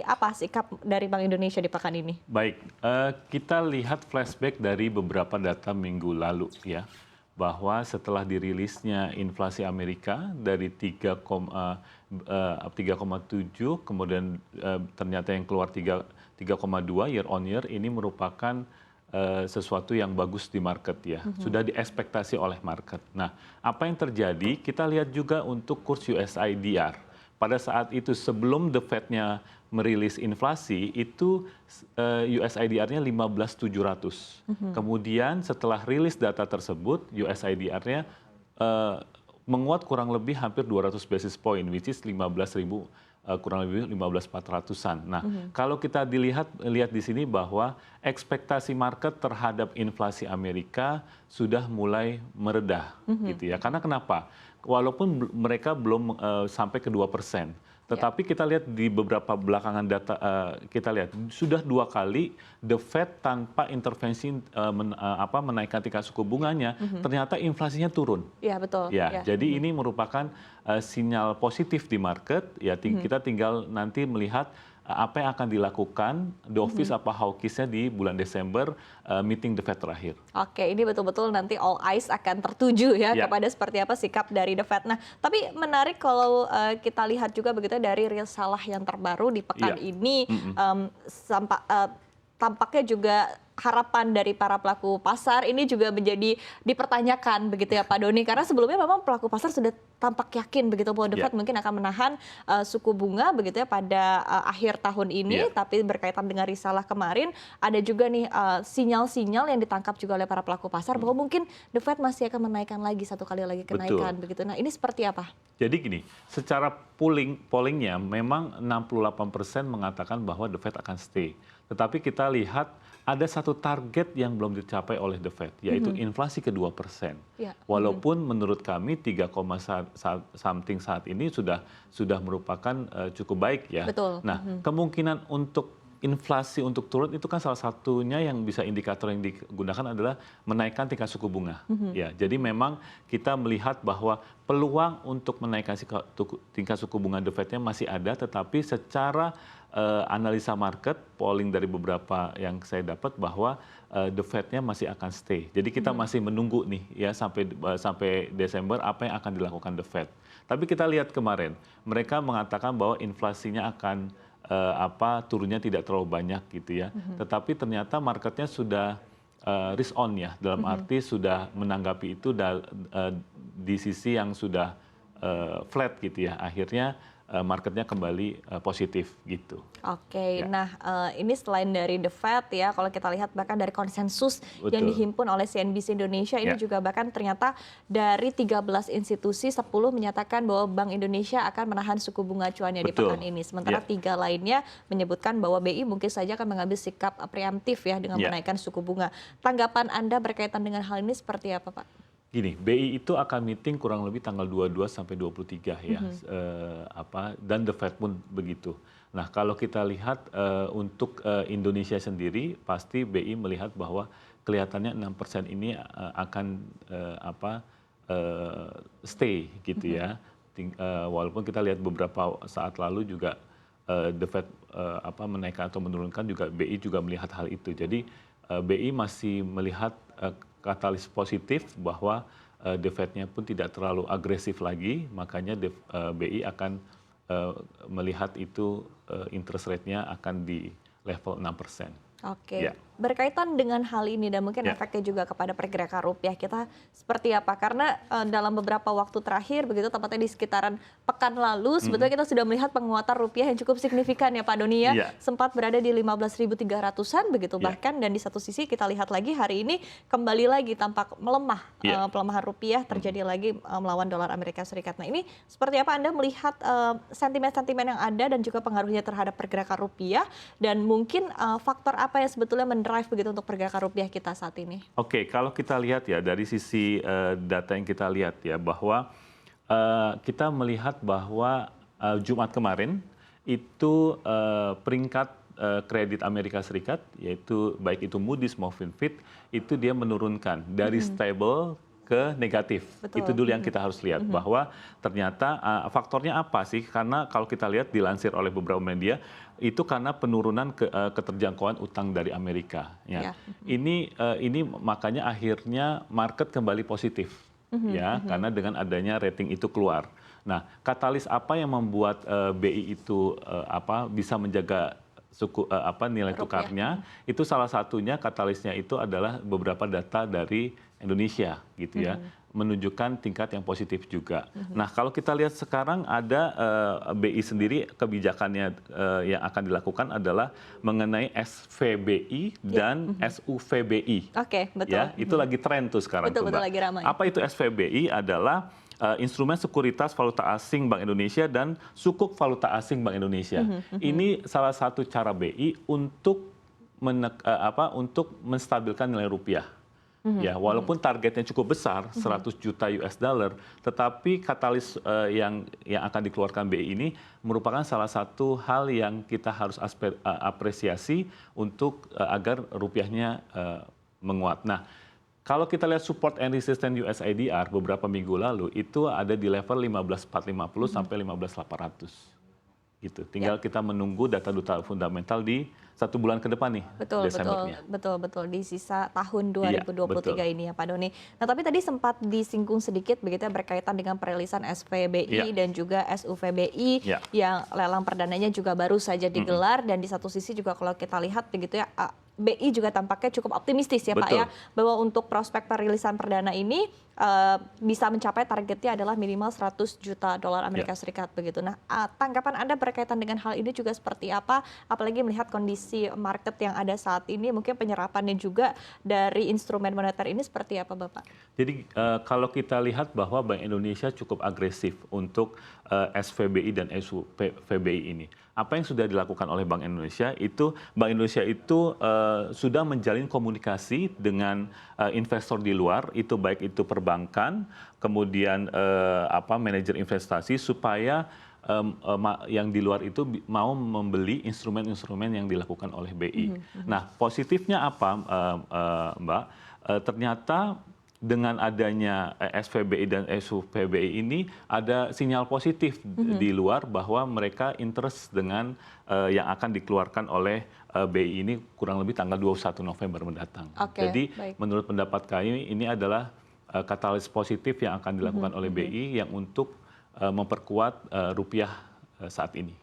Apa sikap dari Bank Indonesia di pekan ini? Baik, kita lihat flashback dari beberapa data minggu lalu ya, bahwa setelah dirilisnya inflasi Amerika dari 3,7, kemudian ternyata yang keluar 3,2 year on year, ini merupakan sesuatu yang bagus di market ya, sudah diekspektasi oleh market. Nah, apa yang terjadi? Kita lihat juga untuk kurs USIDR. Pada saat itu sebelum The Fed-nya merilis inflasi itu USIDR-nya 15.700. Kemudian setelah rilis data tersebut USIDR-nya menguat kurang lebih hampir 200 basis point, which is 15.000 kurang lebih 15.400-an. Nah, kalau kita lihat di sini bahwa ekspektasi market terhadap inflasi Amerika sudah mulai meredah, gitu ya. Karena kenapa? Walaupun mereka belum sampai ke 2%. Tetapi kita lihat di beberapa belakangan data, kita lihat sudah 2 kali The Fed tanpa intervensi menaikkan tingkat suku bunganya, ternyata inflasinya turun. Iya, betul. Ya, jadi ini merupakan sinyal positif di market. Ya, kita tinggal nanti melihat apa yang akan dilakukan dovish apa hawkish-nya di bulan Desember meeting The Fed terakhir. Oke, ini betul-betul nanti all eyes akan tertuju ya kepada seperti apa sikap dari The Fed. Nah, tapi menarik kalau kita lihat juga begitu dari risalah yang terbaru di pekan ini, tampaknya juga harapan dari para pelaku pasar ini juga menjadi dipertanyakan begitu ya Pak Doni, karena sebelumnya memang pelaku pasar sudah tampak yakin begitu bahwa The Fed mungkin akan menahan suku bunga begitu ya pada akhir tahun ini, tapi berkaitan dengan risalah kemarin ada juga nih sinyal-sinyal yang ditangkap juga oleh para pelaku pasar bahwa mungkin The Fed masih akan menaikkan lagi satu kali lagi kenaikan begitu. Nah, ini seperti apa? Jadi gini, secara pollingnya memang 68% mengatakan bahwa The Fed akan stay. Tetapi kita lihat ada satu target yang belum dicapai oleh The Fed, yaitu inflasi ke 2%. Walaupun menurut kami 3, something saat ini sudah merupakan cukup baik ya. Betul. Nah, kemungkinan untuk inflasi untuk turun itu kan salah satunya yang bisa indikator yang digunakan adalah menaikkan tingkat suku bunga. Ya, jadi memang kita melihat bahwa peluang untuk menaikkan tingkat suku bunga The Fed-nya masih ada, tetapi secara analisa market, polling dari beberapa yang saya dapat bahwa The Fed-nya masih akan stay. Jadi kita masih menunggu nih ya sampai Desember apa yang akan dilakukan The Fed. Tapi kita lihat kemarin, mereka mengatakan bahwa inflasinya akan turunnya tidak terlalu banyak gitu ya. Tetapi ternyata marketnya sudah risk on ya, dalam arti sudah menanggapi itu di sisi yang sudah flat gitu ya. Akhirnya marketnya kembali positif gitu. Oke, nah ini selain dari The Fed ya, kalau kita lihat bahkan dari konsensus yang dihimpun oleh CNBC Indonesia ini juga bahkan ternyata dari 13 institusi 10 menyatakan bahwa Bank Indonesia akan menahan suku bunga acuannya di pekan ini. Sementara 3 lainnya menyebutkan bahwa BI mungkin saja akan mengambil sikap preemptif ya dengan menaikkan suku bunga. Tanggapan Anda berkaitan dengan hal ini seperti apa, Pak? Gini, BI itu akan meeting kurang lebih tanggal 22 sampai 23 ya, dan The Fed pun begitu. Nah, kalau kita lihat untuk Indonesia sendiri, pasti BI melihat bahwa kelihatannya 6% ini akan stay gitu ya. Walaupun kita lihat beberapa saat lalu juga The Fed menaikkan atau menurunkan, juga BI juga melihat hal itu. Jadi BI masih melihat katalis positif bahwa The Fed-nya pun tidak terlalu agresif lagi, makanya BI akan melihat itu interest rate-nya akan di level 6%. Oke, berkaitan dengan hal ini dan mungkin efeknya juga kepada pergerakan rupiah kita seperti apa? Karena dalam beberapa waktu terakhir begitu, tepatnya di sekitaran pekan lalu, sebetulnya kita sudah melihat penguatan rupiah yang cukup signifikan ya Pak Doni ya, sempat berada di 15.300-an begitu bahkan, dan di satu sisi kita lihat lagi hari ini kembali lagi tampak melemah, pelemahan rupiah terjadi lagi melawan dolar Amerika Serikat. Nah, ini seperti apa Anda melihat sentimen-sentimen yang ada dan juga pengaruhnya terhadap pergerakan rupiah, dan mungkin faktor apa yang sebetulnya mendrive begitu untuk pergerakan rupiah kita saat ini? Oke, kalau kita lihat ya dari sisi data yang kita lihat ya, bahwa kita melihat bahwa Jumat kemarin itu peringkat kredit Amerika Serikat, yaitu baik itu Moody's maupun Fitch, itu dia menurunkan dari stable ke negatif. Betul. Itu dulu yang kita harus lihat, bahwa ternyata faktornya apa sih? Karena kalau kita lihat dilansir oleh beberapa media, itu karena penurunan keterjangkauan utang dari Amerika. Ya. Ini makanya akhirnya market kembali positif, ya, karena dengan adanya rating itu keluar. Nah, katalis apa yang membuat BI itu bisa menjaga nilai tukarnya? Itu salah satunya katalisnya itu adalah beberapa data dari Indonesia, gitu ya, menunjukkan tingkat yang positif juga. Nah, kalau kita lihat sekarang ada BI sendiri, kebijakannya yang akan dilakukan adalah mengenai SVBI dan SUVBI. Oke, betul. Ya, itu lagi tren tuh sekarang. Betul, Mbak. lagi ramai. Apa itu SVBI? Adalah instrumen sekuritas valuta asing Bank Indonesia dan sukuk valuta asing Bank Indonesia. Ini salah satu cara BI untuk untuk menstabilkan nilai rupiah. Ya, walaupun targetnya cukup besar, 100 juta US dollar, tetapi katalis yang akan dikeluarkan BI ini merupakan salah satu hal yang kita harus apresiasi untuk agar rupiahnya menguat. Nah, kalau kita lihat support and resistance USIDR beberapa minggu lalu itu ada di level 15.450 sampai 15.800. Gitu. Tinggal kita menunggu data-data fundamental di 1 bulan ke depan nih, Desembernya. Betul di sisa tahun 2023 ini ya Pak Doni. Nah, tapi tadi sempat disinggung sedikit begitu ya berkaitan dengan perilisan SVBI dan juga SUVBI yang lelang perdananya juga baru saja digelar, dan di satu sisi juga kalau kita lihat begitu ya, BI juga tampaknya cukup optimistis ya Pak ya, bahwa untuk prospek perilisan perdana ini bisa mencapai targetnya adalah minimal 100 juta dolar Amerika Serikat begitu. Nah, tanggapan Anda berkaitan dengan hal ini juga seperti apa? Apalagi melihat kondisi market yang ada saat ini, mungkin penyerapannya juga dari instrumen moneter ini seperti apa Bapak? Jadi kalau kita lihat bahwa Bank Indonesia cukup agresif untuk SVBI dan SUVBI ini. Apa yang sudah dilakukan oleh Bank Indonesia itu sudah menjalin komunikasi dengan investor di luar, itu baik itu perbankan, kemudian manajer investasi, supaya yang di luar itu mau membeli instrumen-instrumen yang dilakukan oleh BI. Nah, positifnya apa, Mbak? Ternyata dengan adanya SVBI dan SUVBI ini ada sinyal positif di luar bahwa mereka interest dengan yang akan dikeluarkan oleh BI ini kurang lebih tanggal 21 November mendatang. Jadi menurut pendapat kami ini adalah katalis positif yang akan dilakukan oleh BI yang untuk memperkuat rupiah saat ini.